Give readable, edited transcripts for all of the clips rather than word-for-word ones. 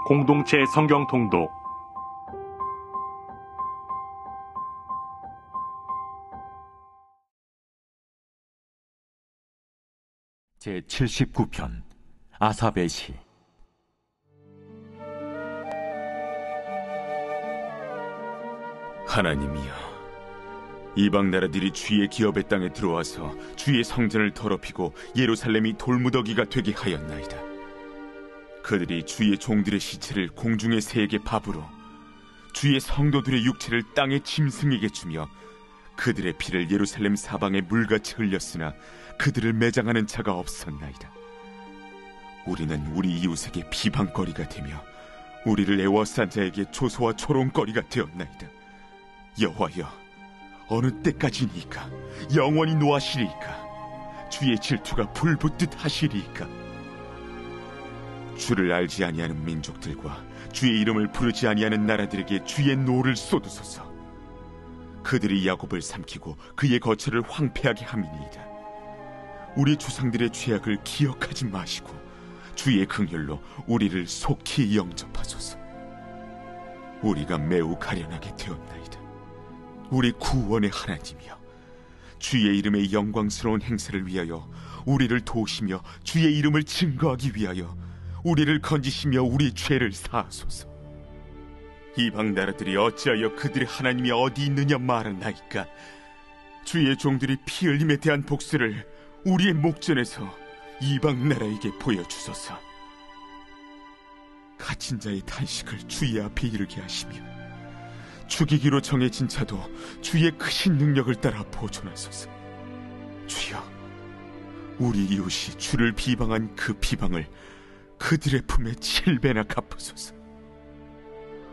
공동체 성경 통독 제79편 아삽의 시. 하나님이여, 이방 나라들이 주의 기업의 땅에 들어와서 주의 성전을 더럽히고 예루살렘이 돌무더기가 되게 하였나이다. 그들이 주의 종들의 시체를 공중의 새에게 밥으로, 주의 성도들의 육체를 땅의 짐승에게 주며 그들의 피를 예루살렘 사방에 물같이 흘렸으나 그들을 매장하는 자가 없었나이다. 우리는 우리 이웃에게 비방거리가 되며 우리를 애워싼 자에게 조소와 조롱거리가 되었나이다. 여호와여, 어느 때까지니까? 영원히 노하시리이까? 주의 질투가 불붙듯 하시리이까? 주를 알지 아니하는 민족들과 주의 이름을 부르지 아니하는 나라들에게 주의 노를 쏟으소서. 그들이 야곱을 삼키고 그의 거처를 황폐하게 함이니이다. 우리 조상들의 죄악을 기억하지 마시고 주의 긍휼로 우리를 속히 영접하소서. 우리가 매우 가련하게 되었나이다. 우리 구원의 하나님이여, 주의 이름의 영광스러운 행세를 위하여 우리를 도우시며 주의 이름을 증거하기 위하여 우리를 건지시며 우리 죄를 사하소서. 이방 나라들이 어찌하여 그들의 하나님이 어디 있느냐 말하나이까? 주의 종들이 피 흘림에 대한 복수를 우리의 목전에서 이방 나라에게 보여주소서. 갇힌 자의 탄식을 주의 앞에 이르게 하시며 죽이기로 정해진 자도 주의 크신 능력을 따라 보존하소서. 주여, 우리 이웃이 주를 비방한 그 비방을 그들의 품에 7배나 갚으소서.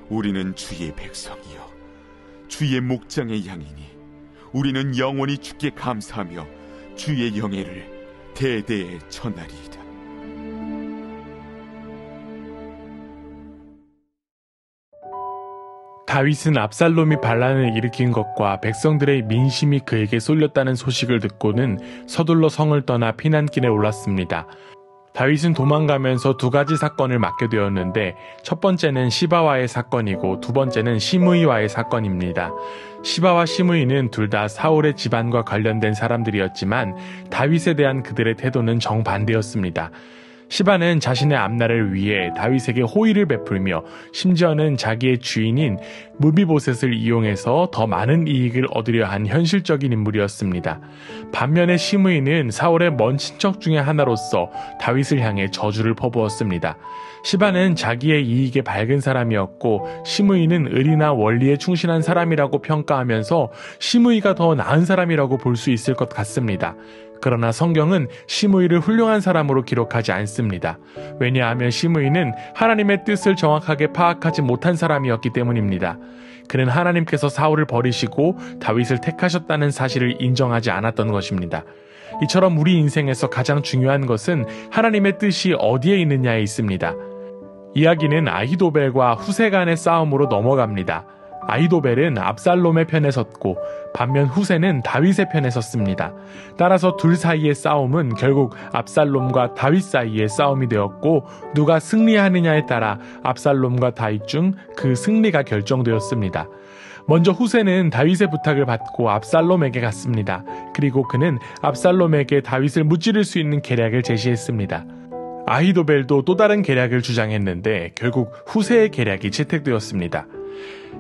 우리는 주의 백성이요 주의 목장의 양이니 우리는 영원히 주께 감사하며 주의 영예를 대대에 전하리이다. 다윗은 압살롬이 반란을 일으킨 것과 백성들의 민심이 그에게 쏠렸다는 소식을 듣고는 서둘러 성을 떠나 피난길에 올랐습니다. 다윗은 도망가면서 두 가지 사건을 맡게 되었는데, 첫 번째는 시바와의 사건이고 두 번째는 시므이와의 사건입니다. 시바와 시므이는 둘 다 사울의 집안과 관련된 사람들이었지만 다윗에 대한 그들의 태도는 정반대였습니다. 시바는 자신의 앞날을 위해 다윗에게 호의를 베풀며 심지어는 자기의 주인인 무비보셋을 이용해서 더 많은 이익을 얻으려 한 현실적인 인물이었습니다. 반면에 시므이는 사울의 먼 친척 중에 하나로서 다윗을 향해 저주를 퍼부었습니다. 시바는 자기의 이익에 밝은 사람이었고 시므이는 의리나 원리에 충실한 사람이라고 평가하면서 시므이가 더 나은 사람이라고 볼 수 있을 것 같습니다. 그러나 성경은 시므이를 훌륭한 사람으로 기록하지 않습니다. 왜냐하면 시므이는 하나님의 뜻을 정확하게 파악하지 못한 사람이었기 때문입니다. 그는 하나님께서 사울을 버리시고 다윗을 택하셨다는 사실을 인정하지 않았던 것입니다. 이처럼 우리 인생에서 가장 중요한 것은 하나님의 뜻이 어디에 있느냐에 있습니다. 이야기는 아히도벨과 후세 간의 싸움으로 넘어갑니다. 아히도벨은 압살롬의 편에 섰고 반면 후세는 다윗의 편에 섰습니다. 따라서 둘 사이의 싸움은 결국 압살롬과 다윗 사이의 싸움이 되었고, 누가 승리하느냐에 따라 압살롬과 다윗 중 그 승리가 결정되었습니다. 먼저 후세는 다윗의 부탁을 받고 압살롬에게 갔습니다. 그리고 그는 압살롬에게 다윗을 무찌를 수 있는 계략을 제시했습니다. 아히도벨도 또 다른 계략을 주장했는데 결국 후세의 계략이 채택되었습니다.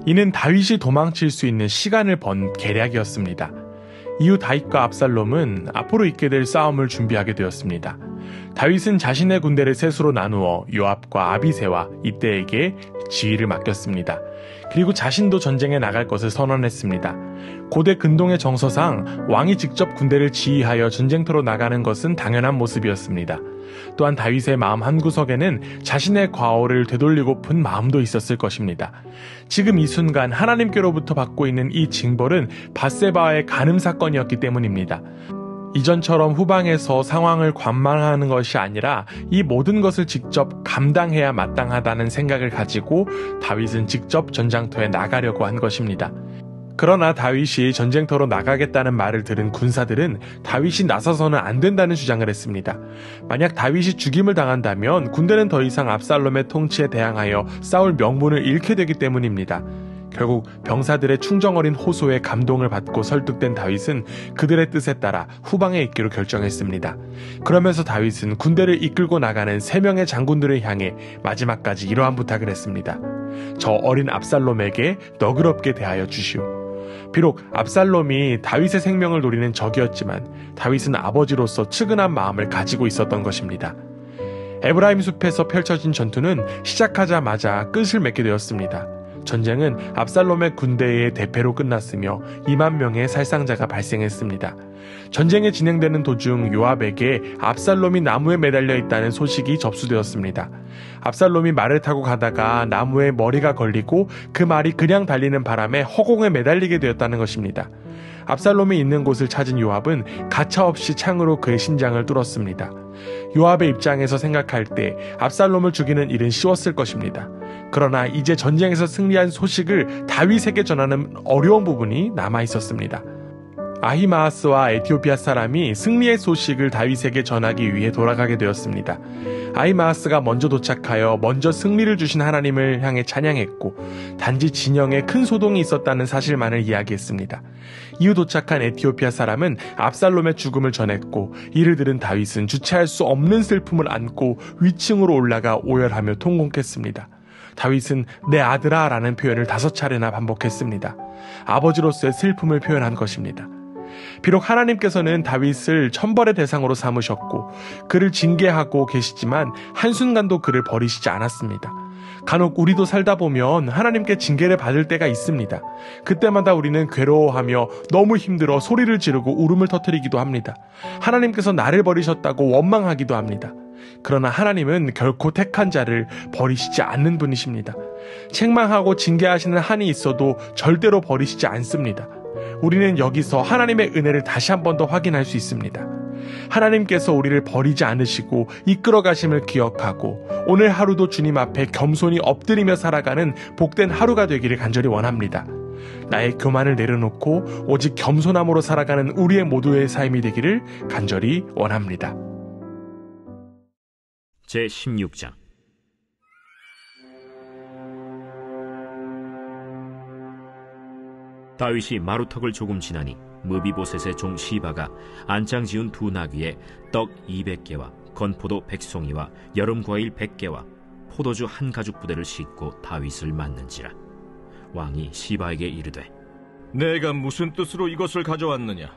이는 다윗이 도망칠 수 있는 시간을 번 계략이었습니다. 이후 다윗과 압살롬은 앞으로 있게 될 싸움을 준비하게 되었습니다. 다윗은 자신의 군대를 셋으로 나누어 요압과 아비새와 이때에게 지휘를 맡겼습니다. 그리고 자신도 전쟁에 나갈 것을 선언했습니다. 고대 근동의 정서상 왕이 직접 군대를 지휘하여 전쟁터로 나가는 것은 당연한 모습이었습니다. 또한 다윗의 마음 한구석에는 자신의 과오를 되돌리고픈 마음도 있었을 것입니다. 지금 이 순간 하나님께로부터 받고 있는 이 징벌은 밧세바와의 간음 사건이었기 때문입니다. 이전처럼 후방에서 상황을 관망하는 것이 아니라 이 모든 것을 직접 감당해야 마땅하다는 생각을 가지고 다윗은 직접 전장터에 나가려고 한 것입니다. 그러나 다윗이 전쟁터로 나가겠다는 말을 들은 군사들은 다윗이 나서서는 안 된다는 주장을 했습니다. 만약 다윗이 죽임을 당한다면 군대는 더 이상 압살롬의 통치에 대항하여 싸울 명분을 잃게 되기 때문입니다. 결국 병사들의 충정 어린 호소에 감동을 받고 설득된 다윗은 그들의 뜻에 따라 후방에 있기로 결정했습니다. 그러면서 다윗은 군대를 이끌고 나가는 3명의 장군들을 향해 마지막까지 이러한 부탁을 했습니다. 저 어린 압살롬에게 너그럽게 대하여 주시오. 비록 압살롬이 다윗의 생명을 노리는 적이었지만 다윗은 아버지로서 측은한 마음을 가지고 있었던 것입니다. 에브라임 숲에서 펼쳐진 전투는 시작하자마자 끝을 맺게 되었습니다. 전쟁은 압살롬의 군대의 대패로 끝났으며 2만 명의 살상자가 발생했습니다. 전쟁이 진행되는 도중 요압에게 압살롬이 나무에 매달려 있다는 소식이 접수되었습니다. 압살롬이 말을 타고 가다가 나무에 머리가 걸리고 그 말이 그냥 달리는 바람에 허공에 매달리게 되었다는 것입니다. 압살롬이 있는 곳을 찾은 요압은 가차없이 창으로 그의 심장을 뚫었습니다. 요압의 입장에서 생각할 때 압살롬을 죽이는 일은 쉬웠을 것입니다. 그러나 이제 전쟁에서 승리한 소식을 다윗에게 전하는 어려운 부분이 남아 있었습니다. 아히마아스와 에티오피아 사람이 승리의 소식을 다윗에게 전하기 위해 돌아가게 되었습니다. 아히마아스가 먼저 도착하여 먼저 승리를 주신 하나님을 향해 찬양했고 단지 진영에 큰 소동이 있었다는 사실만을 이야기했습니다. 이후 도착한 에티오피아 사람은 압살롬의 죽음을 전했고 이를 들은 다윗은 주체할 수 없는 슬픔을 안고 위층으로 올라가 오열하며 통곡했습니다. 다윗은 내 아들아 라는 표현을 5차례나 반복했습니다. 아버지로서의 슬픔을 표현한 것입니다. 비록 하나님께서는 다윗을 천벌의 대상으로 삼으셨고 그를 징계하고 계시지만 한순간도 그를 버리시지 않았습니다. 간혹 우리도 살다 보면 하나님께 징계를 받을 때가 있습니다. 그때마다 우리는 괴로워하며 너무 힘들어 소리를 지르고 울음을 터뜨리기도 합니다. 하나님께서 나를 버리셨다고 원망하기도 합니다. 그러나 하나님은 결코 택한 자를 버리시지 않는 분이십니다. 책망하고 징계하시는 한이 있어도 절대로 버리시지 않습니다. 우리는 여기서 하나님의 은혜를 다시 한 번 더 확인할 수 있습니다. 하나님께서 우리를 버리지 않으시고 이끌어 가심을 기억하고 오늘 하루도 주님 앞에 겸손히 엎드리며 살아가는 복된 하루가 되기를 간절히 원합니다. 나의 교만을 내려놓고 오직 겸손함으로 살아가는 우리의 모두의 삶이 되기를 간절히 원합니다. 제16장 다윗이 마루턱을 조금 지나니 무비보셋의 종 시바가 안장 지은 2나귀에 떡 200개와 건포도 100송이와 여름과일 100개와 포도주 1가죽부대를 싣고 다윗을 맞는지라. 왕이 시바에게 이르되 내가 무슨 뜻으로 이것을 가져왔느냐?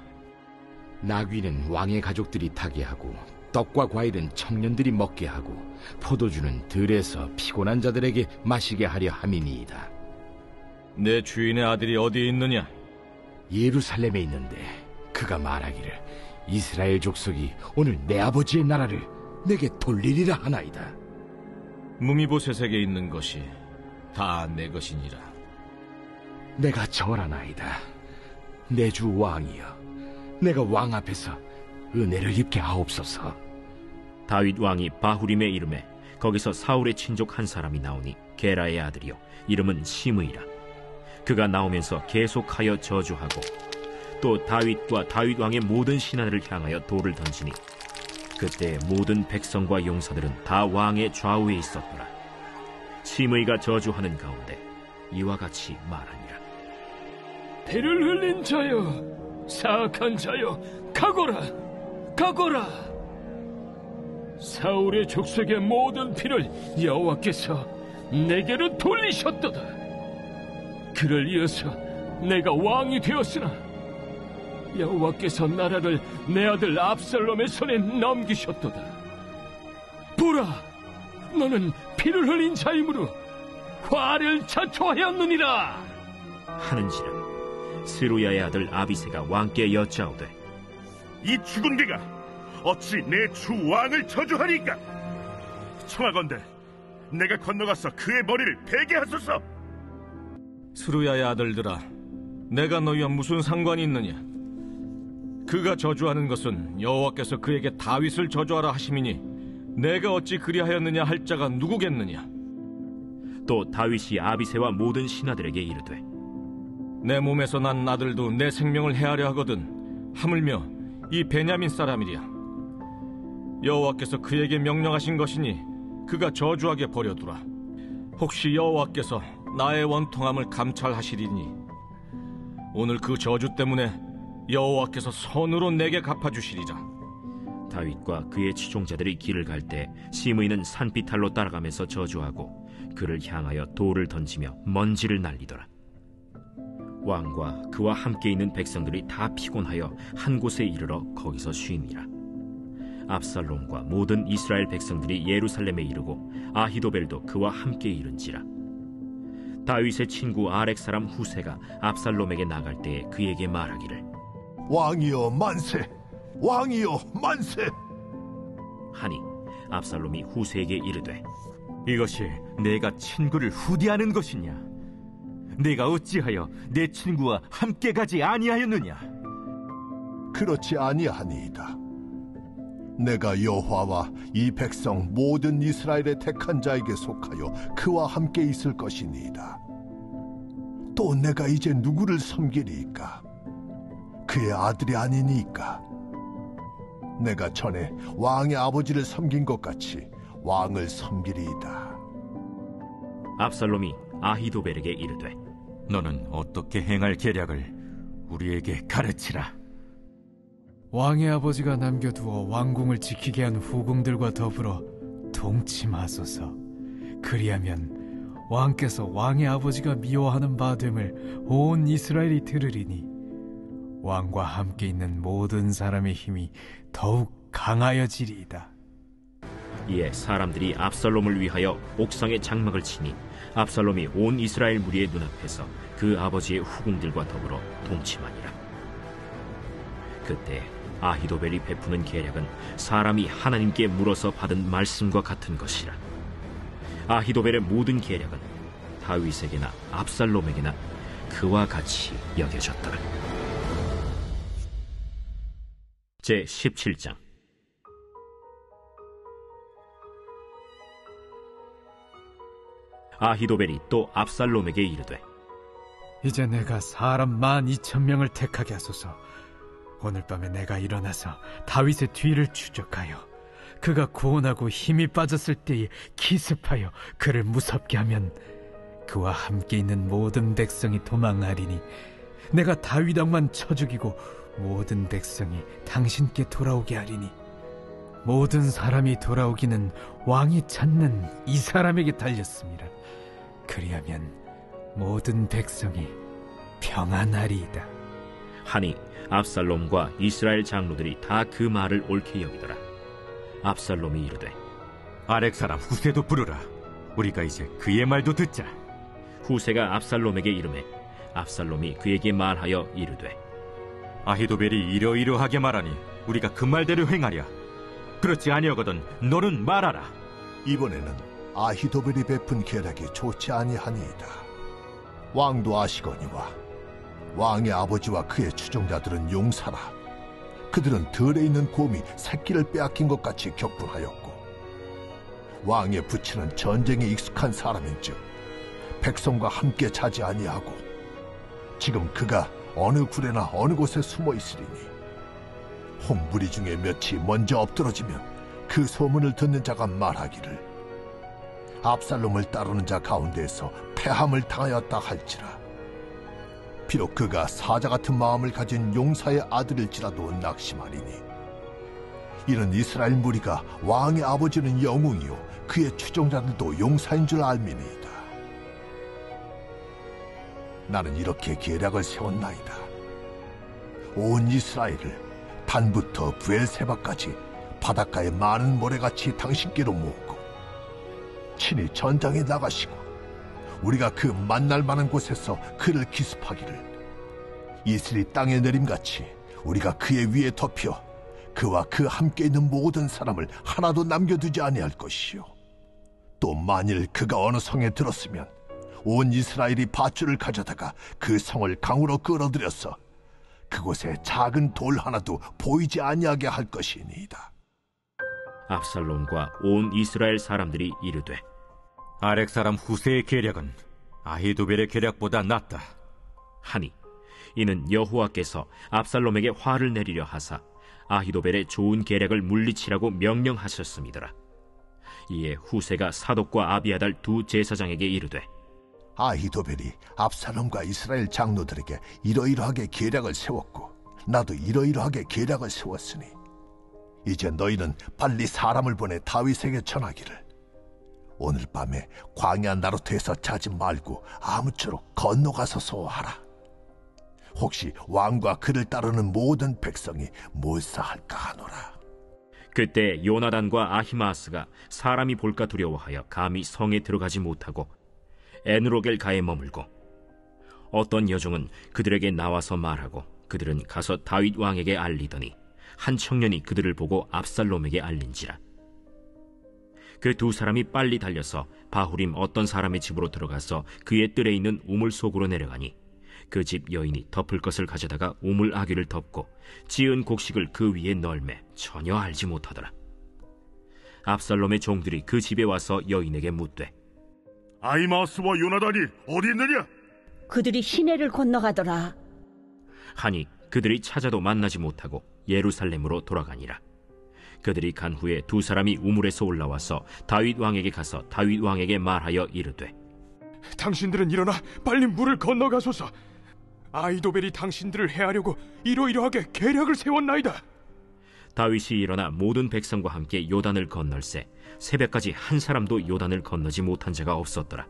나귀는 왕의 가족들이 타게 하고 떡과 과일은 청년들이 먹게 하고 포도주는 들에서 피곤한 자들에게 마시게 하려 함이니이다. 내 주인의 아들이 어디에 있느냐? 예루살렘에 있는데 그가 말하기를 이스라엘 족속이 오늘 내 아버지의 나라를 내게 돌리리라 하나이다. 무미보셋에게 있는 것이 다 내 것이니라. 내가 절하나이다. 내 주 왕이여, 내가 왕 앞에서 은혜를 입게 하옵소서. 다윗 왕이 바후림에 이름에 거기서 사울의 친족 한 사람이 나오니 게라의 아들이요 이름은 시므이라. 그가 나오면서 계속하여 저주하고 또 다윗과 다윗 왕의 모든 신하들을 향하여 돌을 던지니 그때 모든 백성과 용사들은 다 왕의 좌우에 있었더라. 시므이가 저주하는 가운데 이와 같이 말하니라. 피를 흘린 자여, 사악한 자여, 가거라, 가거라. 사울의 족속의 모든 피를 여호와께서 내게로 돌리셨도다. 그를 이어서 내가 왕이 되었으나 여호와께서 나라를 내 아들 압살롬의 손에 넘기셨도다. 보라, 너는 피를 흘린 자이므로 화를 자초하였느니라 하는지라. 스루야의 아들 아비새가 왕께 여짜오되 이 죽은 개가 어찌 내 주 왕을 저주하리까? 청하건대 내가 건너가서 그의 머리를 베게 하소서. 스루야의 아들들아, 내가 너희와 무슨 상관이 있느냐? 그가 저주하는 것은 여호와께서 그에게 다윗을 저주하라 하심이니 내가 어찌 그리하였느냐 할 자가 누구겠느냐? 또 다윗이 아비새와 모든 신하들에게 이르되 내 몸에서 난 아들도 내 생명을 해하려 하거든 하물며 이 베냐민 사람이랴. 여호와께서 그에게 명령하신 것이니 그가 저주하게 버려두라. 혹시 여호와께서 나의 원통함을 감찰하시리니 오늘 그 저주 때문에 여호와께서 선으로 내게 갚아주시리라. 다윗과 그의 추종자들이 길을 갈 때 시므이는 산비탈로 따라가면서 저주하고 그를 향하여 돌을 던지며 먼지를 날리더라. 왕과 그와 함께 있는 백성들이 다 피곤하여 한 곳에 이르러 거기서 쉼이라. 압살롬과 모든 이스라엘 백성들이 예루살렘에 이르고 아히도벨도 그와 함께 이른지라. 다윗의 친구 아렉 사람 후세가 압살롬에게 나갈 때에 그에게 말하기를 왕이여 만세! 왕이여 만세! 하니 압살롬이 후세에게 이르되 이것이 내가 친구를 후대하는 것이냐? 내가 어찌하여 내 친구와 함께 가지 아니하였느냐? 그렇지 아니하니이다. 내가 여호와와 이 백성 모든 이스라엘의 택한 자에게 속하여 그와 함께 있을 것이니이다. 또 내가 이제 누구를 섬기리이까? 그의 아들이 아니니까. 내가 전에 왕의 아버지를 섬긴 것 같이 왕을 섬기리이다. 압살롬이 아히도벨에게 이르되 너는 어떻게 행할 계략을 우리에게 가르치라. 왕의 아버지가 남겨두어 왕궁을 지키게 한 후궁들과 더불어 동침하소서. 그리하면 왕께서 왕의 아버지가 미워하는 바 됨을 온 이스라엘이 들으리니 왕과 함께 있는 모든 사람의 힘이 더욱 강하여지리이다. 이에 사람들이 압살롬을 위하여 옥상에 장막을 치니 압살롬이 온 이스라엘 무리의 눈앞에서 그 아버지의 후궁들과 더불어 동침하니라. 그때 아히도벨이 베푸는 계략은 사람이 하나님께 물어서 받은 말씀과 같은 것이라. 아히도벨의 모든 계략은 다윗에게나 압살롬에게나 그와 같이 여겨졌더라. 제 17장. 아히도벨이 또 압살롬에게 이르되 이제 내가 사람 12,000명을 택하게 하소서. 오늘 밤에 내가 일어나서 다윗의 뒤를 추적하여 그가 구원하고 힘이 빠졌을 때에 기습하여 그를 무섭게 하면 그와 함께 있는 모든 백성이 도망하리니 내가 다윗 왕만 쳐 죽이고 모든 백성이 당신께 돌아오게 하리니 모든 사람이 돌아오기는 왕이 찾는 이 사람에게 달렸습니다. 그리하면 모든 백성이 평안하리이다. 하니 압살롬과 이스라엘 장로들이 다 그 말을 옳게 여기더라. 압살롬이 이르되 아렉 사람 후세도 부르라. 우리가 이제 그의 말도 듣자. 후세가 압살롬에게 이르매 압살롬이 그에게 말하여 이르되 아히도벨이 이러이러하게 말하니 우리가 그 말대로 행하랴. 그렇지 아니하거든 너는 말하라. 이번에는 아히도벨이 베푼 계략이 좋지 아니하니이다. 왕도 아시거니와 왕의 아버지와 그의 추종자들은 용사라. 그들은 들에 있는 곰이 새끼를 빼앗긴 것 같이 격분하였고 왕의 부친은 전쟁에 익숙한 사람인즉 백성과 함께 자지 아니하고 지금 그가 어느 굴에나 어느 곳에 숨어 있으리니 홍무리 중에 몇이 먼저 엎드러지면 그 소문을 듣는 자가 말하기를 압살롬을 따르는 자 가운데에서 패함을 당하였다 할지라. 비록 그가 사자 같은 마음을 가진 용사의 아들일지라도 낙심하리니 이는 이스라엘 무리가 왕의 아버지는 영웅이요 그의 추종자들도 용사인 줄 알미니이다. 나는 이렇게 계략을 세웠나이다. 온 이스라엘을 단부터 브엘세바까지 바닷가의 많은 모래같이 당신께로 모으고 친히 전장에 나가시고 우리가 그 만날 만한 곳에서 그를 기습하기를 이슬이 땅에 내림같이 우리가 그의 위에 덮여 그와 그 함께 있는 모든 사람을 하나도 남겨두지 아니할 것이요 또 만일 그가 어느 성에 들었으면 온 이스라엘이 밧줄을 가져다가 그 성을 강으로 끌어들여서 그곳에 작은 돌 하나도 보이지 아니하게 할 것이니이다. 압살롬과 온 이스라엘 사람들이 이르되 아렉 사람 후세의 계략은 아히도벨의 계략보다 낫다. 하니 이는 여호와께서 압살롬에게 화를 내리려 하사 아히도벨의 좋은 계략을 물리치라고 명령하셨음이더라. 이에 후세가 사독과 아비아달 두 제사장에게 이르되, 아히도벨이 압살롬과 이스라엘 장로들에게 이러이러하게 계략을 세웠고 나도 이러이러하게 계략을 세웠으니 이제 너희는 빨리 사람을 보내 다윗에게 전하기를, 오늘 밤에 광야 나루트에서 자지 말고 아무쪼록 건너가서 소하라. 혹시 왕과 그를 따르는 모든 백성이 몰사할까 하노라. 그때 요나단과 아히마아스가 사람이 볼까 두려워하여 감히 성에 들어가지 못하고 에누로겔가에 머물고, 어떤 여종은 그들에게 나와서 말하고 그들은 가서 다윗 왕에게 알리더니 한 청년이 그들을 보고 압살롬에게 알린지라. 그 두 사람이 빨리 달려서 바후림 어떤 사람의 집으로 들어가서 그의 뜰에 있는 우물 속으로 내려가니 그 집 여인이 덮을 것을 가져다가 우물 아귀를 덮고 지은 곡식을 그 위에 널매 전혀 알지 못하더라. 압살롬의 종들이 그 집에 와서 여인에게 묻되, 아히마아스와 요나단이 어디 있느냐? 그들이 시내를 건너가더라. 하니 그들이 찾아도 만나지 못하고 예루살렘으로 돌아가니라. 그들이 간 후에 두 사람이 우물에서 올라와서 다윗 왕에게 가서 다윗 왕에게 말하여 이르되, 당신들은 일어나 빨리 물을 건너가소서. 아히도벨이 당신들을 해하려고 이러이러하게 계략을 세웠나이다. 다윗이 일어나 모든 백성과 함께 요단을 건널세 새벽까지 한 사람도 요단을 건너지 못한 자가 없었더라.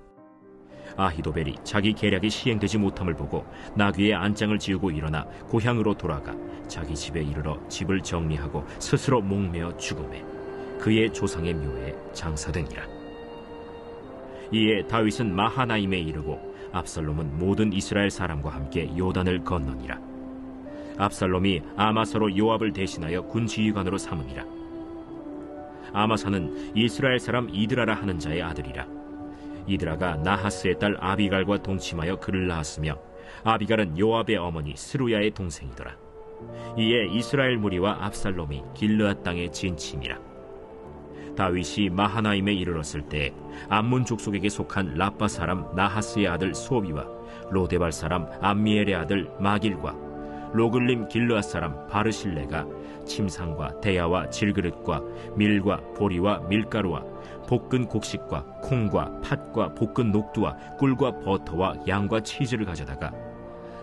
아히도벨이 자기 계략이 시행되지 못함을 보고 나귀의 안장을 지우고 일어나 고향으로 돌아가 자기 집에 이르러 집을 정리하고 스스로 목매어 죽음에 그의 조상의 묘에 장사되니라. 이에 다윗은 마하나임에 이르고 압살롬은 모든 이스라엘 사람과 함께 요단을 건너니라. 압살롬이 아마사로 요압을 대신하여 군지휘관으로 삼으니라. 아마사는 이스라엘 사람 이드라라 하는 자의 아들이라. 이드라가 나하스의 딸 아비갈과 동침하여 그를 낳았으며 아비갈은 요압의 어머니 스루야의 동생이더라. 이에 이스라엘 무리와 압살롬이 길르앗 땅에 진침이라. 다윗이 마하나임에 이르렀을 때 암몬 족속에게 속한 라빠 사람 나하스의 아들 소비와 로데발 사람 암미엘의 아들 마길과 로글림 길르앗 사람 바르실레가 침상과 대야와 질그릇과 밀과 보리와 밀가루와 볶은 곡식과 콩과 팥과 볶은 녹두와 꿀과 버터와 양과 치즈를 가져다가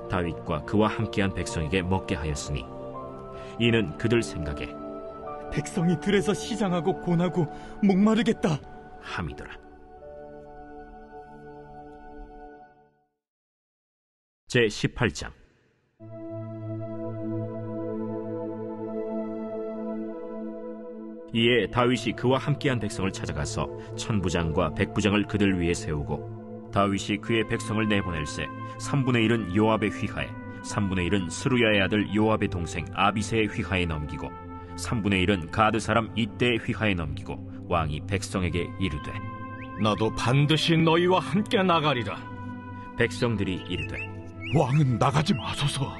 다윗과 그와 함께한 백성에게 먹게 하였으니 이는 그들 생각에 백성이 들에서 시장하고 고나고 목마르겠다 함이더라. 제18장. 이에 다윗이 그와 함께한 백성을 찾아가서 천부장과 백부장을 그들 위에 세우고 다윗이 그의 백성을 내보낼세 3분의 1은 요압의 휘하에 3분의 1은 스루야의 아들 요압의 동생 아비새의 휘하에 넘기고 3분의 1은 가드 사람 이때의 휘하에 넘기고 왕이 백성에게 이르되, 나도 반드시 너희와 함께 나가리라. 백성들이 이르되, 왕은 나가지 마소서.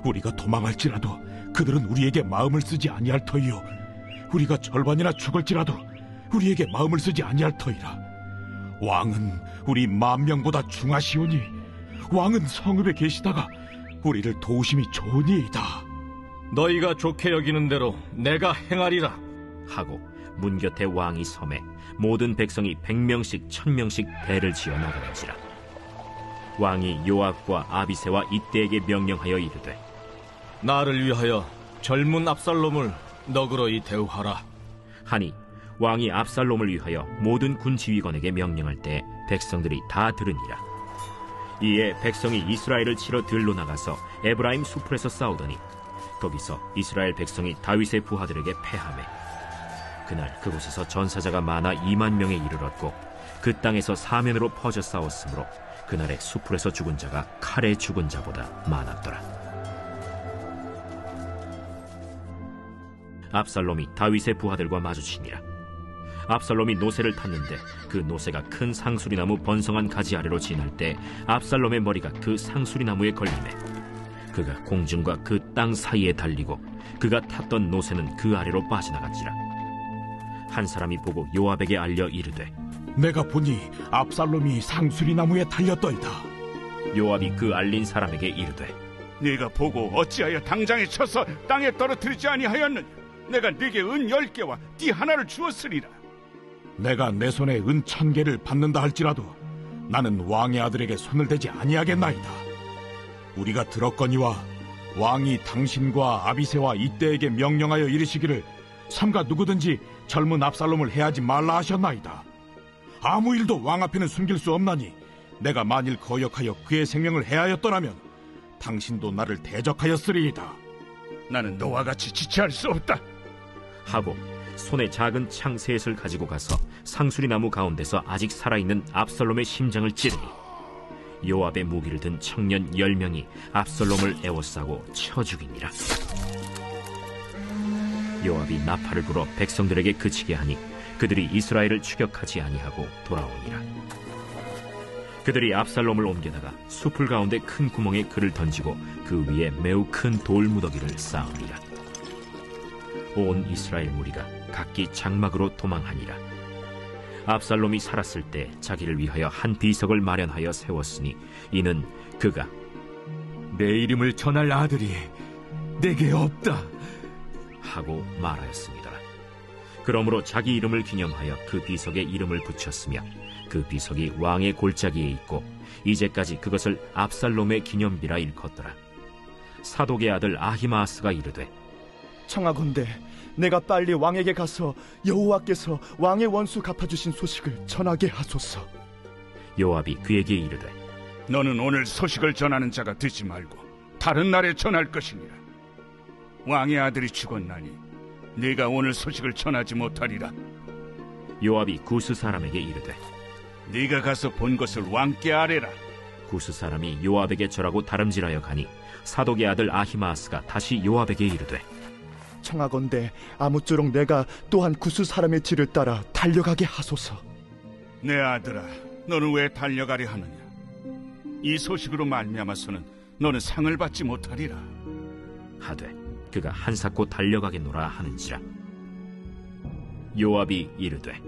우리가 도망할지라도 그들은 우리에게 마음을 쓰지 아니할 터이요, 우리가 절반이나 죽을지라도 우리에게 마음을 쓰지 아니할 터이라. 왕은 우리 10,000명보다 중하시오니 왕은 성읍에 계시다가 우리를 도우심이 좋으니이다. 너희가 좋게 여기는 대로 내가 행하리라 하고 문 곁에 왕이 섬에 모든 백성이 100명씩 1000명씩 대를 지어 나가는지라. 왕이 요압과 아비새와 이때에게 명령하여 이르되, 나를 위하여 젊은 압살롬을 너그러이 대우하라 하니 왕이 압살롬을 위하여 모든 군 지휘관에게 명령할 때 백성들이 다 들으니라. 이에 백성이 이스라엘을 치러 들로 나가서 에브라임 수풀에서 싸우더니 거기서 이스라엘 백성이 다윗의 부하들에게 패하매 그날 그곳에서 전사자가 많아 20,000명에 이르렀고 그 땅에서 사면으로 퍼져 싸웠으므로 그날의 수풀에서 죽은 자가 칼에 죽은 자보다 많았더라. 압살롬이 다윗의 부하들과 마주치니라. 압살롬이 노새를 탔는데 그 노새가 큰 상수리나무 번성한 가지 아래로 지날 때 압살롬의 머리가 그 상수리나무에 걸리매 그가 공중과 그 땅 사이에 달리고 그가 탔던 노새는 그 아래로 빠져나갔지라. 한 사람이 보고 요압에게 알려 이르되, 내가 보니 압살롬이 상수리나무에 달렸더이다. 요압이 그 알린 사람에게 이르되 네가 보고 어찌하여 당장에 쳐서 땅에 떨어뜨리지 아니하였느냐? 내가 네게 은 10개와 띠 하나를 주었으리라. 내가 내 손에 은 1000개를 받는다 할지라도 나는 왕의 아들에게 손을 대지 아니하겠나이다. 우리가 들었거니와 왕이 당신과 아비새와 이때에게 명령하여 이르시기를 삼가 누구든지 젊은 압살롬을 해하지 말라 하셨나이다. 아무 일도 왕 앞에는 숨길 수 없나니 내가 만일 거역하여 그의 생명을 해하였더라면 당신도 나를 대적하였으리이다. 나는 너와 같이 지체할 수 없다 하고 손에 작은 창 셋을 가지고 가서 상수리나무 가운데서 아직 살아있는 압살롬의 심장을 찌르니 요압의 무기를 든 청년 10명이 압살롬을 에워싸고 쳐 죽이니라. 요압이 나팔을 불어 백성들에게 그치게 하니 그들이 이스라엘을 추격하지 아니하고 돌아오니라. 그들이 압살롬을 옮겨다가 숲을 가운데 큰 구멍에 그를 던지고 그 위에 매우 큰 돌무더기를 쌓으니라. 온 이스라엘 무리가 각기 장막으로 도망하니라. 압살롬이 살았을 때 자기를 위하여 한 비석을 마련하여 세웠으니 이는 그가 내 이름을 전할 아들이 내게 없다 하고 말하였습니다. 그러므로 자기 이름을 기념하여 그 비석에 이름을 붙였으며 그 비석이 왕의 골짜기에 있고 이제까지 그것을 압살롬의 기념비라 일컫더라. 사독의 아들 아히마아스가 이르되 청하건대 내가 빨리 왕에게 가서 여호와께서 왕의 원수 갚아주신 소식을 전하게 하소서. 요압이 그에게 이르되 너는 오늘 소식을 전하는 자가 되지 말고 다른 날에 전할 것이니라. 왕의 아들이 죽었나니 네가 오늘 소식을 전하지 못하리라. 요압이 구스 사람에게 이르되 네가 가서 본 것을 왕께 아뢰라. 구스 사람이 요압에게 절하고 다름질하여 가니 사독의 아들 아히마아스가 다시 요압에게 이르되 청하건대 아무쪼록 내가 또한 구스 사람의 뒤를 따라 달려가게 하소서. 내 아들아, 너는 왜 달려가려 하느냐? 이 소식으로 말미암아서는 너는 상을 받지 못하리라. 하되 그가 한사코 달려가겠노라 하는지라. 요압이 이르되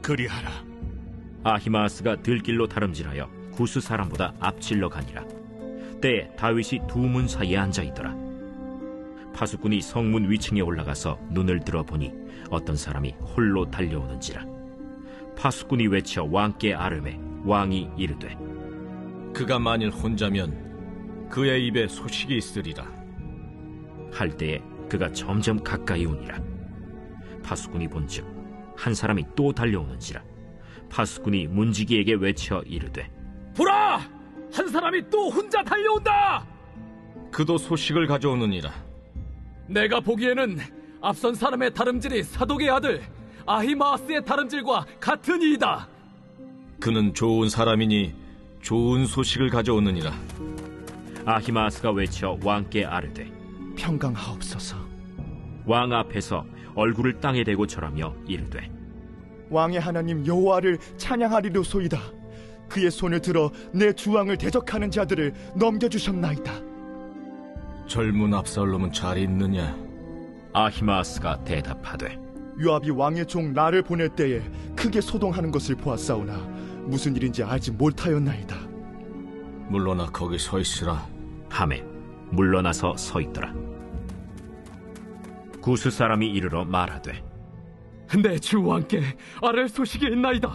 그리하라. 아히마아스가 들길로 다름질하여 구스 사람보다 앞질러 가니라. 때에 다윗이 두 문 사이에 앉아있더라. 파수꾼이 성문 위층에 올라가서 눈을 들어보니 어떤 사람이 홀로 달려오는지라. 파수꾼이 외쳐 왕께 아뢰매 왕이 이르되 그가 만일 혼자면 그의 입에 소식이 있으리라. 할 때에 그가 점점 가까이 오니라. 파수꾼이 본즉 한 사람이 또 달려오는지라. 파수꾼이 문지기에게 외쳐 이르되 보라! 한 사람이 또 혼자 달려온다! 그도 소식을 가져오느니라. 내가 보기에는 앞선 사람의 다름질이 사독의 아들 아히마아스의 다름질과 같은 이이다. 그는 좋은 사람이니 좋은 소식을 가져오느니라. 아히마아스가 외쳐 왕께 아뢰되 평강하옵소서. 왕 앞에서 얼굴을 땅에 대고 절하며 이르되 왕의 하나님 여호와를 찬양하리로소이다. 그의 손을 들어 내 주왕을 대적하는 자들을 넘겨주셨나이다. 젊은 압살롬은 잘 있느냐? 아히마아스가 대답하되 요압이 왕의 종 나를 보낼 때에 크게 소동하는 것을 보았사오나 무슨 일인지 알지 못하였나이다. 물러나 거기 서 있으라 하매 물러나서 서 있더라. 구스 사람이 이르러 말하되 내 주 왕께 아랠 소식이 있나이다.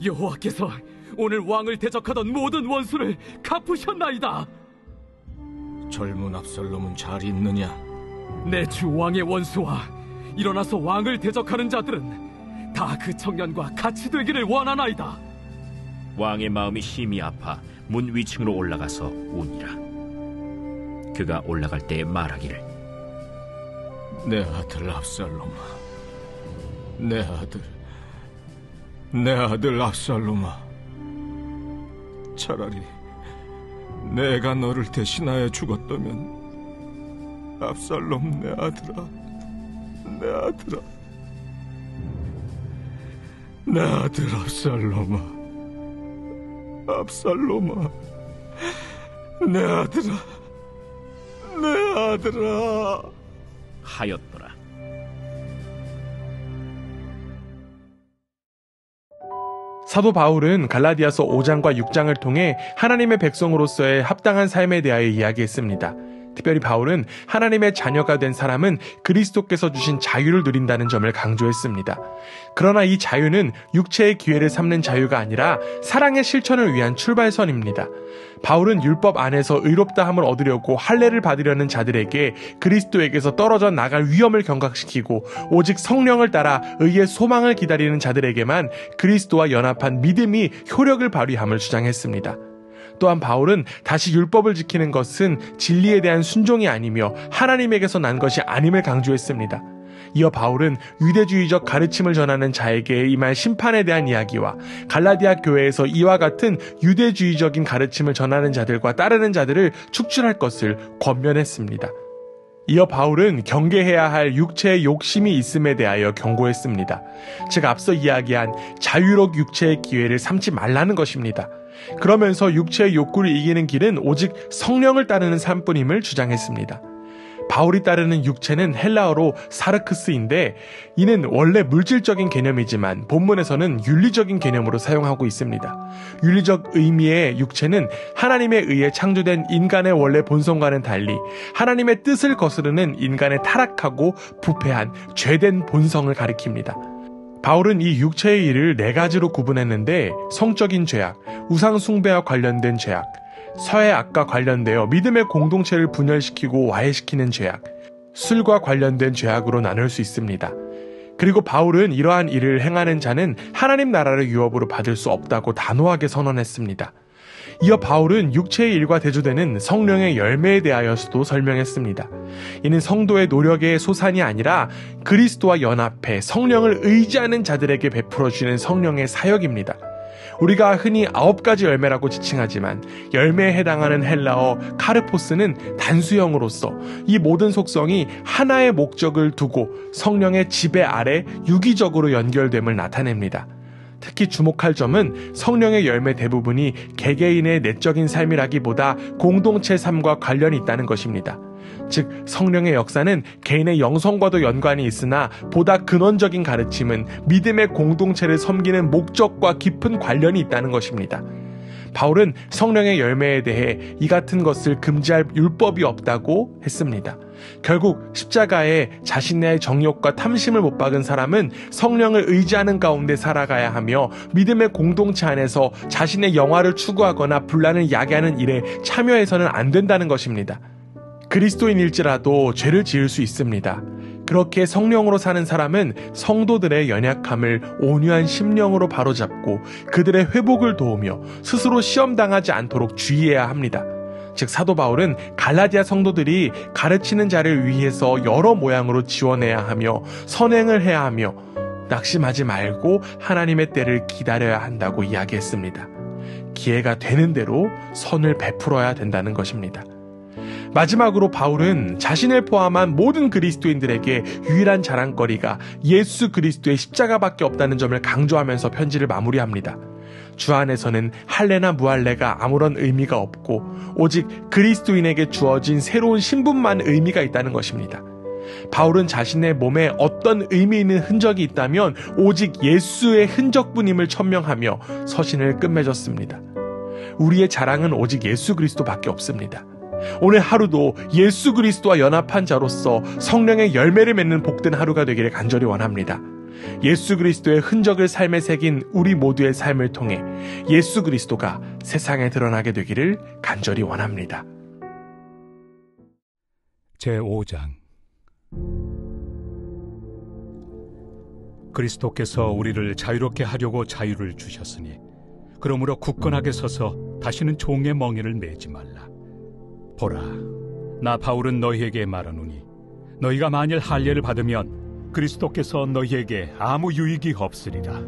여호와께서 오늘 왕을 대적하던 모든 원수를 갚으셨나이다. 젊은 압살롬은 잘 있느냐? 내 주 왕의 원수와 일어나서 왕을 대적하는 자들은 다 그 청년과 같이 되기를 원하나이다. 왕의 마음이 심히 아파 문 위층으로 올라가서 우니라. 그가 올라갈 때에 말하기를 내 아들 압살롬아, 내 아들 압살롬아, 차라리 내가 너를 대신하여 죽었다면 압살롬 내 아들아, 내 아들 압살롬아, 내 아들아 하였더라. 사도 바울은 갈라디아서 5장과 6장을 통해 하나님의 백성으로서의 합당한 삶에 대하여 이야기했습니다. 특별히 바울은 하나님의 자녀가 된 사람은 그리스도께서 주신 자유를 누린다는 점을 강조했습니다. 그러나 이 자유는 육체의 기회를 삼는 자유가 아니라 사랑의 실천을 위한 출발선입니다. 바울은 율법 안에서 의롭다함을 얻으려고 할례를 받으려는 자들에게 그리스도에게서 떨어져 나갈 위험을 경각시키고 오직 성령을 따라 의의 소망을 기다리는 자들에게만 그리스도와 연합한 믿음이 효력을 발휘함을 주장했습니다. 또한 바울은 다시 율법을 지키는 것은 진리에 대한 순종이 아니며 하나님에게서 난 것이 아님을 강조했습니다. 이어 바울은 유대주의적 가르침을 전하는 자에게 임할 심판에 대한 이야기와 갈라디아 교회에서 이와 같은 유대주의적인 가르침을 전하는 자들과 따르는 자들을 축출할 것을 권면했습니다. 이어 바울은 경계해야 할 육체의 욕심이 있음에 대하여 경고했습니다. 즉 앞서 이야기한 자유롭 육체의 기회를 삼지 말라는 것입니다. 그러면서 육체의 욕구를 이기는 길은 오직 성령을 따르는 삶뿐임을 주장했습니다. 바울이 따르는 육체는 헬라어로 사르크스인데 이는 원래 물질적인 개념이지만 본문에서는 윤리적인 개념으로 사용하고 있습니다. 윤리적 의미의 육체는 하나님에 의해 창조된 인간의 원래 본성과는 달리 하나님의 뜻을 거스르는 인간의 타락하고 부패한 죄된 본성을 가리킵니다. 바울은 이 육체의 일을 4가지로 구분했는데 성적인 죄악, 우상 숭배와 관련된 죄악, 서의 악과 관련되어 믿음의 공동체를 분열시키고 와해시키는 죄악, 술과 관련된 죄악으로 나눌 수 있습니다. 그리고 바울은 이러한 일을 행하는 자는 하나님 나라를 유업으로 받을 수 없다고 단호하게 선언했습니다. 이어 바울은 육체의 일과 대조되는 성령의 열매에 대하여서도 설명했습니다. 이는 성도의 노력의 소산이 아니라 그리스도와 연합해 성령을 의지하는 자들에게 베풀어주는 성령의 사역입니다. 우리가 흔히 9가지 열매라고 지칭하지만 열매에 해당하는 헬라어 카르포스는 단수형으로서 이 모든 속성이 하나의 목적을 두고 성령의 지배 아래 유기적으로 연결됨을 나타냅니다. 특히 주목할 점은 성령의 열매 대부분이 개개인의 내적인 삶이라기보다 공동체 삶과 관련이 있다는 것입니다. 즉 성령의 역사는 개인의 영성과도 연관이 있으나 보다 근원적인 가르침은 믿음의 공동체를 섬기는 목적과 깊은 관련이 있다는 것입니다. 바울은 성령의 열매에 대해 이 같은 것을 금지할 율법이 없다고 했습니다. 결국 십자가에 자신의 정욕과 탐심을 못 박은 사람은 성령을 의지하는 가운데 살아가야 하며 믿음의 공동체 안에서 자신의 영화를 추구하거나 분란을 야기하는 일에 참여해서는 안 된다는 것입니다. 그리스도인일지라도 죄를 지을 수 있습니다. 그렇게 성령으로 사는 사람은 성도들의 연약함을 온유한 심령으로 바로잡고 그들의 회복을 도우며 스스로 시험당하지 않도록 주의해야 합니다. 즉 사도 바울은 갈라디아 성도들이 가르치는 자를 위해서 여러 모양으로 지원해야 하며 선행을 해야 하며 낙심하지 말고 하나님의 때를 기다려야 한다고 이야기했습니다. 기회가 되는 대로 선을 베풀어야 된다는 것입니다. 마지막으로 바울은 자신을 포함한 모든 그리스도인들에게 유일한 자랑거리가 예수 그리스도의 십자가밖에 없다는 점을 강조하면서 편지를 마무리합니다. 주 안에서는 할례나 무할례가 아무런 의미가 없고 오직 그리스도인에게 주어진 새로운 신분만 의미가 있다는 것입니다. 바울은 자신의 몸에 어떤 의미 있는 흔적이 있다면 오직 예수의 흔적뿐임을 천명하며 서신을 끝맺었습니다. 우리의 자랑은 오직 예수 그리스도밖에 없습니다. 오늘 하루도 예수 그리스도와 연합한 자로서 성령의 열매를 맺는 복된 하루가 되기를 간절히 원합니다. 예수 그리스도의 흔적을 삶에 새긴 우리 모두의 삶을 통해 예수 그리스도가 세상에 드러나게 되기를 간절히 원합니다. 제5장 그리스도께서 우리를 자유롭게 하려고 자유를 주셨으니 그러므로 굳건하게 서서 다시는 종의 멍에를 매지 말라. 보라, 나 바울은 너희에게 말하노니 너희가 만일 할례를 받으면 그리스도께서 너희에게 아무 유익이 없으리라.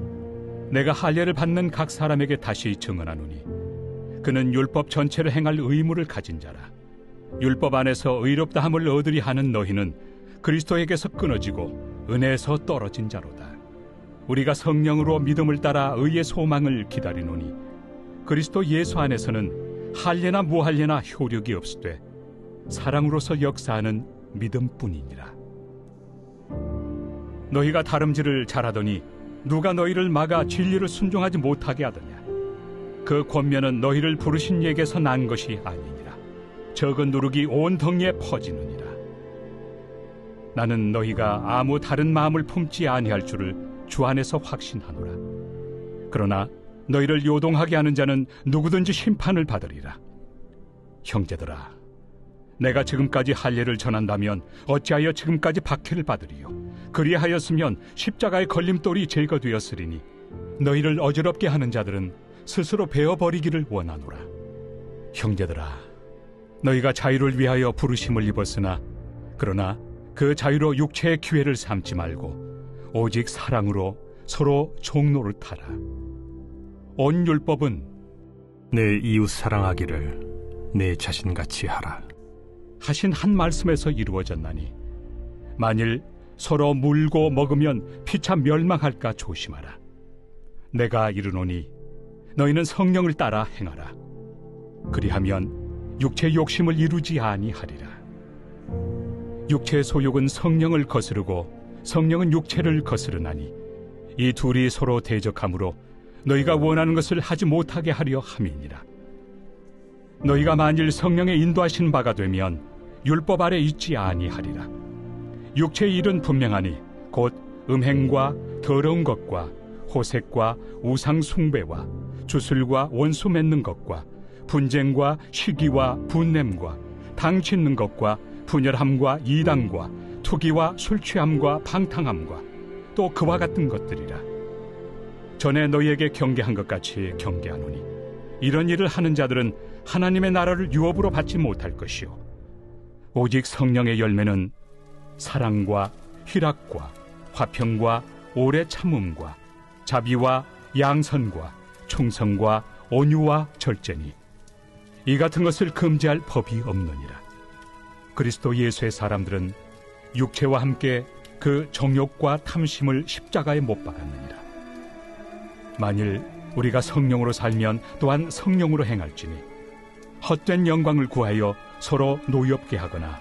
내가 할례를 받는 각 사람에게 다시 증언하노니 그는 율법 전체를 행할 의무를 가진 자라. 율법 안에서 의롭다함을 얻으리 하는 너희는 그리스도에게서 끊어지고 은혜에서 떨어진 자로다. 우리가 성령으로 믿음을 따라 의의 소망을 기다리노니 그리스도 예수 안에서는 할례나 무할례나 효력이 없으되 사랑으로서 역사하는 믿음뿐이니라. 너희가 다름질을 잘하더니 누가 너희를 막아 진리를 순종하지 못하게 하더냐? 그 권면은 너희를 부르신 이에게서 난 것이 아니니라. 적은 누룩이 온 덩이에 퍼지느니라. 나는 너희가 아무 다른 마음을 품지 아니할 줄을 주 안에서 확신하노라. 그러나 너희를 요동하게 하는 자는 누구든지 심판을 받으리라. 형제들아, 내가 지금까지 할례를 전한다면 어찌하여 지금까지 박해를 받으리요? 그리하였으면 십자가의 걸림돌이 제거되었으리니 너희를 어지럽게 하는 자들은 스스로 베어버리기를 원하노라. 형제들아, 너희가 자유를 위하여 부르심을 입었으나 그러나 그 자유로 육체의 기회를 삼지 말고 오직 사랑으로 서로 종노릇하라. 온 율법은 내 이웃 사랑하기를 내 자신같이 하라 하신 한 말씀에서 이루어졌나니 만일 서로 물고 먹으면 피차 멸망할까 조심하라. 내가 이르노니 너희는 성령을 따라 행하라. 그리하면 육체의 욕심을 이루지 아니하리라. 육체의 소욕은 성령을 거스르고 성령은 육체를 거스르나니 이 둘이 서로 대적하므로 너희가 원하는 것을 하지 못하게 하려 함이니라. 너희가 만일 성령의 인도하신 바가 되면 율법 아래 있지 아니하리라. 육체의 일은 분명하니 곧 음행과 더러운 것과 호색과 우상 숭배와 주술과 원수 맺는 것과 분쟁과 시기와 분냄과 당 짓는 것과 분열함과 이단과 투기와 술취함과 방탕함과 또 그와 같은 것들이라. 전에 너희에게 경계한 것 같이 경계하노니 이런 일을 하는 자들은 하나님의 나라를 유업으로 받지 못할 것이요 오직 성령의 열매는 사랑과 희락과 화평과 오래 참음과 자비와 양선과 충성과 온유와 절제니 이 같은 것을 금지할 법이 없느니라. 그리스도 예수의 사람들은 육체와 함께 그 정욕과 탐심을 십자가에 못 박았느니라. 만일 우리가 성령으로 살면 또한 성령으로 행할지니 헛된 영광을 구하여 서로 노엽게 하거나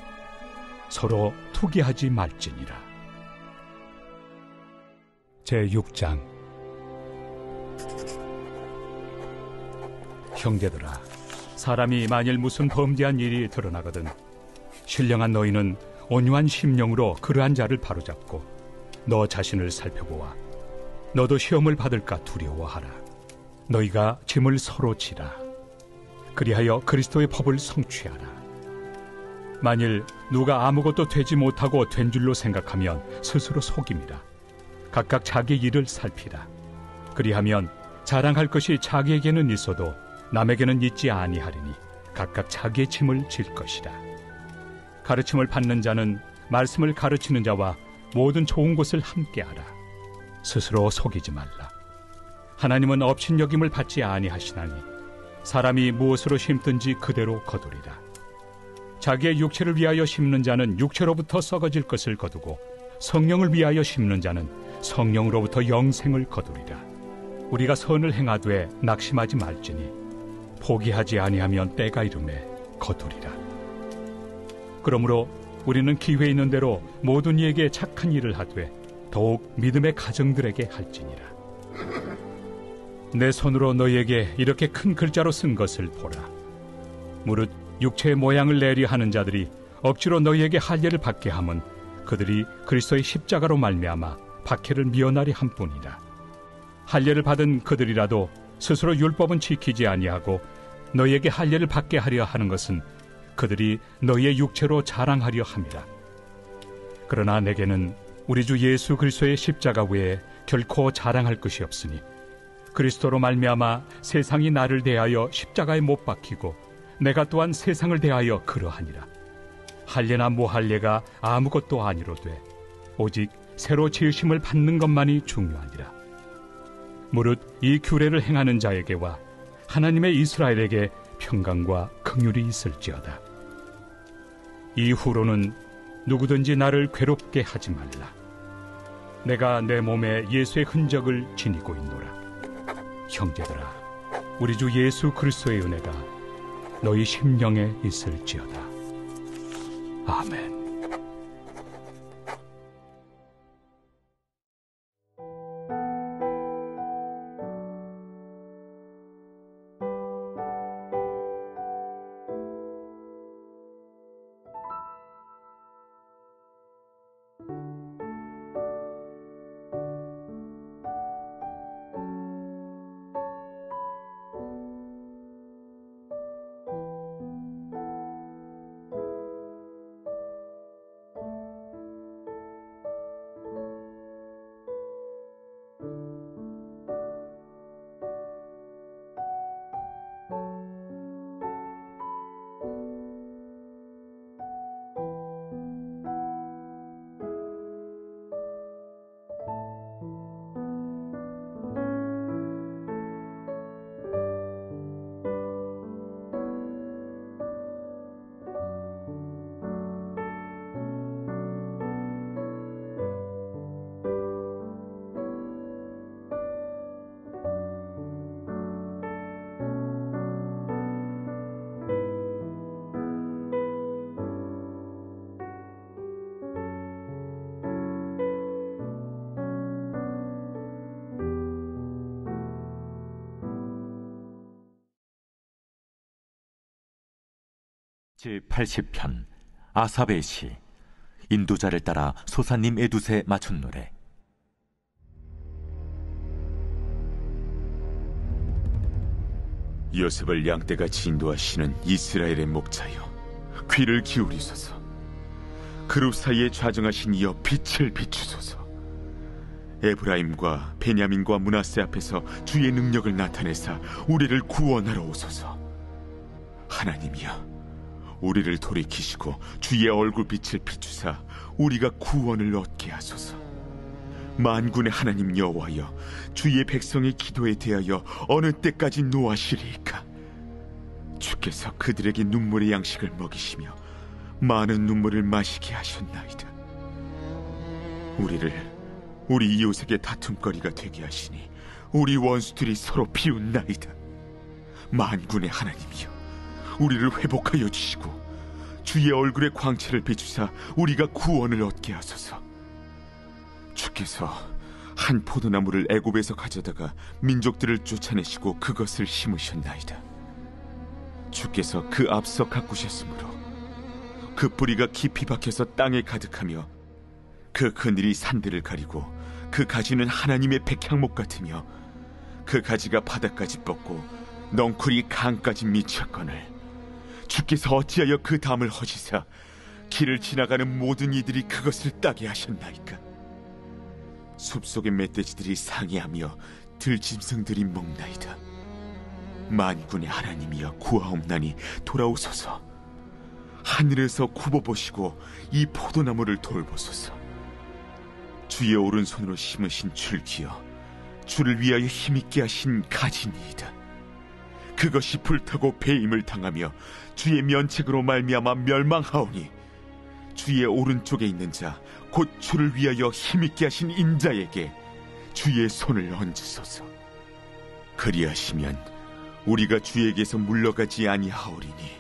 서로 투기하지 말지니라. 제6장. 형제들아, 사람이 만일 무슨 범죄한 일이 드러나거든 신령한 너희는 온유한 심령으로 그러한 자를 바로잡고 너 자신을 살펴보아 너도 시험을 받을까 두려워하라. 너희가 짐을 서로 지라. 그리하여 그리스도의 법을 성취하라. 만일 누가 아무것도 되지 못하고 된 줄로 생각하면 스스로 속임이라. 각각 자기 일을 살피라. 그리하면 자랑할 것이 자기에게는 있어도 남에게는 있지 아니하리니 각각 자기의 짐을 질 것이라. 가르침을 받는 자는 말씀을 가르치는 자와 모든 좋은 것을 함께하라. 스스로 속이지 말라. 하나님은 업신여김을 받지 아니하시나니 사람이 무엇으로 심든지 그대로 거두리라. 자기의 육체를 위하여 심는 자는 육체로부터 썩어질 것을 거두고 성령을 위하여 심는 자는 성령으로부터 영생을 거두리라. 우리가 선을 행하되 낙심하지 말지니 포기하지 아니하면 때가 이르매 거두리라. 그러므로 우리는 기회 있는 대로 모든 이에게 착한 일을 하되 더욱 믿음의 가정들에게 할지니라. 내 손으로 너희에게 이렇게 큰 글자로 쓴 것을 보라. 무릇 육체의 모양을 내려 하는 자들이 억지로 너희에게 할례를 받게 함은 그들이 그리스도의 십자가로 말미암아 박해를 미연하리 함뿐이라. 할례를 받은 그들이라도 스스로 율법은 지키지 아니하고 너희에게 할례를 받게 하려 하는 것은 그들이 너희의 육체로 자랑하려 함이라. 그러나 내게는 우리 주 예수 그리스도의 십자가 외에 결코 자랑할 것이 없으니 그리스도로 말미암아 세상이 나를 대하여 십자가에 못 박히고 내가 또한 세상을 대하여 그러하니라. 할례나 무할례가 아무것도 아니로되 오직 새로 지으심을 받는 것만이 중요하니라. 무릇 이 규례를 행하는 자에게와 하나님의 이스라엘에게 평강과 긍휼이 있을지어다. 이후로는 누구든지 나를 괴롭게 하지 말라. 내가 내 몸에 예수의 흔적을 지니고 있노라. 형제들아, 우리 주 예수 그리스도의 은혜가 너희 심령에 있을지어다. 아멘. 제80편 아삽의 시. 인도자를 따라 소사님 에두세 맞춘 노래. 요셉을 양떼같이 인도하시는 이스라엘의 목자여, 귀를 기울이소서. 그룹 사이에 좌정하신 이여 빛을 비추소서. 에브라임과 베냐민과 므낫세 앞에서 주의 능력을 나타내사 우리를 구원하러 오소서. 하나님이여, 우리를 돌이키시고 주의 얼굴빛을 비추사 우리가 구원을 얻게 하소서. 만군의 하나님 여호와여, 주의 백성의 기도에 대하여 어느 때까지 노하시리이까? 주께서 그들에게 눈물의 양식을 먹이시며 많은 눈물을 마시게 하셨나이다. 우리를 우리 이웃에게 다툼거리가 되게 하시니 우리 원수들이 서로 비웃나이다. 만군의 하나님이여, 우리를 회복하여 주시고 주의 얼굴의 광채를 비추사 우리가 구원을 얻게 하소서. 주께서 한 포도나무를 애굽에서 가져다가 민족들을 쫓아내시고 그것을 심으셨나이다. 주께서 그 앞서 가꾸셨으므로 그 뿌리가 깊이 박혀서 땅에 가득하며 그 그늘이 산들을 가리고 그 가지는 하나님의 백향목 같으며 그 가지가 바닥까지 뻗고 넝쿨이 강까지 미쳤거늘 주께서 어찌하여 그 담을 허시사 길을 지나가는 모든 이들이 그것을 따게 하셨나이까? 숲속의 멧돼지들이 상애하며 들짐승들이 먹나이다. 만군의 하나님이여 구하옵나니 돌아오소서. 하늘에서 굽어보시고 이 포도나무를 돌보소서. 주의 오른손으로 심으신 줄기여, 주를 위하여 힘있게 하신 가지니이다. 그것이 불타고 배임을 당하며 주의 면책으로 말미암아 멸망하오니 주의 오른쪽에 있는 자 곧 주를 위하여 힘있게 하신 인자에게 주의 손을 얹으소서. 그리하시면 우리가 주에게서 물러가지 아니하오리니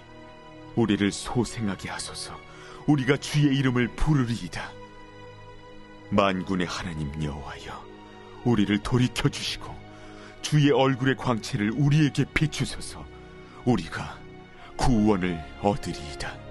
우리를 소생하게 하소서. 우리가 주의 이름을 부르리이다. 만군의 하나님 여호와여, 우리를 돌이켜 주시고 주의 얼굴의 광채를 우리에게 비추소서. 우리가 구원을 얻으리이다.